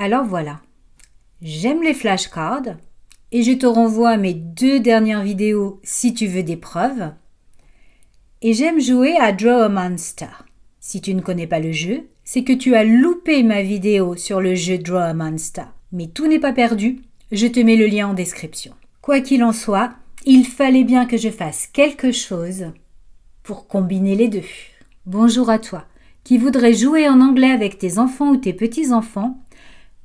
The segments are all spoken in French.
Alors voilà, j'aime les flashcards et je te renvoie à mes 2 dernières vidéos si tu veux des preuves. Et j'aime jouer à Draw a Monster. Si tu ne connais pas le jeu, c'est que tu as loupé ma vidéo sur le jeu Draw a Monster. Mais tout n'est pas perdu, je te mets le lien en description. Quoi qu'il en soit, il fallait bien que je fasse quelque chose pour combiner les deux. Bonjour à toi, qui voudrais jouer en anglais avec tes enfants ou tes petits-enfants,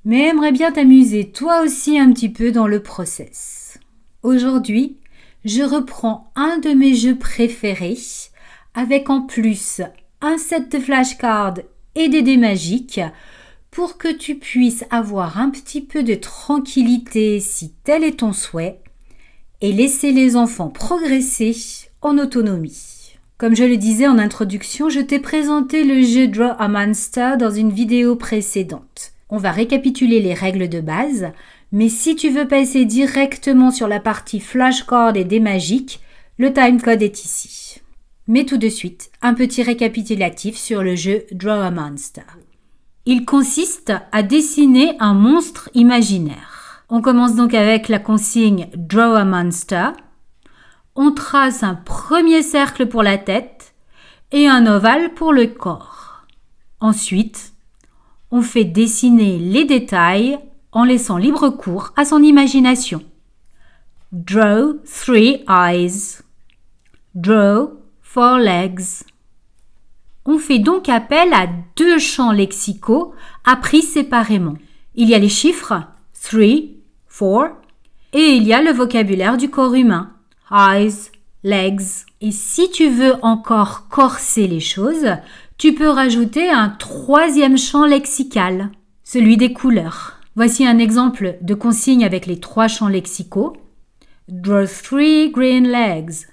mais aimerais bien t'amuser toi aussi un petit peu dans le process. Aujourd'hui, je reprends un de mes jeux préférés, avec en plus un set de flashcards et des dés magiques, pour que tu puisses avoir un petit peu de tranquillité si tel est ton souhait, et laisser les enfants progresser en autonomie. Comme je le disais en introduction, je t'ai présenté le jeu Draw a Monster dans une vidéo précédente. On va récapituler les règles de base, mais si tu veux passer directement sur la partie flashcard et dés magiques, le timecode est ici. Mais tout de suite, un petit récapitulatif sur le jeu Draw a Monster. Il consiste à dessiner un monstre imaginaire. On commence donc avec la consigne Draw a Monster. On trace un premier cercle pour la tête et un ovale pour le corps. Ensuite, on fait dessiner les détails en laissant libre cours à son imagination. Draw 3 eyes. Draw 4 legs. On fait donc appel à 2 champs lexicaux appris séparément. Il y a les chiffres 3, 4 et il y a le vocabulaire du corps humain. Eyes, legs. Et si tu veux encore corser les choses, tu peux rajouter un 3e champ lexical, celui des couleurs. Voici un exemple de consigne avec les 3 champs lexicaux. Draw 3 green legs.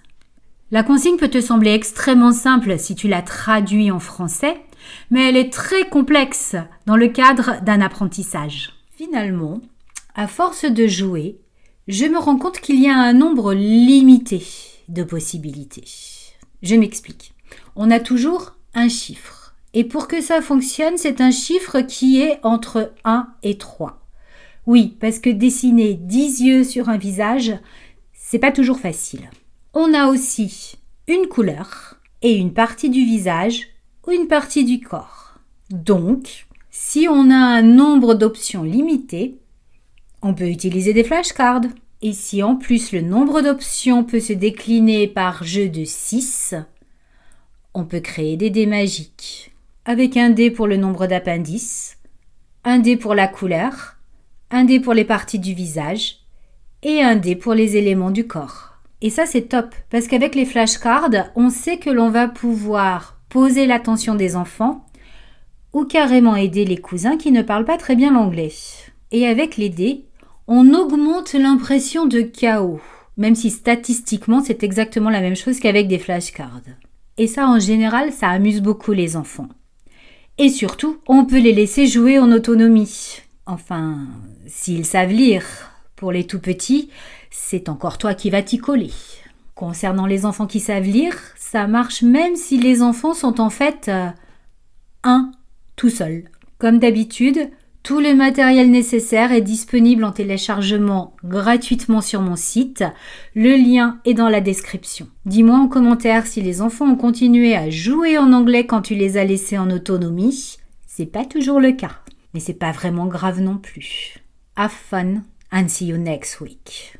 La consigne peut te sembler extrêmement simple si tu la traduis en français, mais elle est très complexe dans le cadre d'un apprentissage. Finalement, à force de jouer, je me rends compte qu'il y a un nombre limité de possibilités. Je m'explique. On a toujours un chiffre. Et pour que ça fonctionne, c'est un chiffre qui est entre 1 et 3. Oui, parce que dessiner 10 yeux sur un visage, c'est pas toujours facile. On a aussi une couleur et une partie du visage ou une partie du corps. Donc, si on a un nombre d'options limité, on peut utiliser des flashcards. Et si en plus le nombre d'options peut se décliner par jeu de 6, on peut créer des dés magiques. Avec un dé pour le nombre d'appendices, un dé pour la couleur, un dé pour les parties du visage et un dé pour les éléments du corps. Et ça c'est top, parce qu'avec les flashcards, on sait que l'on va pouvoir poser l'attention des enfants ou carrément aider les cousins qui ne parlent pas très bien l'anglais. Et avec les dés, on augmente l'impression de chaos, même si statistiquement c'est exactement la même chose qu'avec des flashcards. Et ça en général, ça amuse beaucoup les enfants. Et surtout, on peut les laisser jouer en autonomie. Enfin, s'ils savent lire. Pour les tout petits, c'est encore toi qui vas t'y coller. Concernant les enfants qui savent lire, ça marche même si les enfants sont en fait un tout seul. Comme d'habitude, tout le matériel nécessaire est disponible en téléchargement gratuitement sur mon site. Le lien est dans la description. Dis-moi en commentaire si les enfants ont continué à jouer en anglais quand tu les as laissés en autonomie. C'est pas toujours le cas, mais c'est pas vraiment grave non plus. Have fun and see you next week.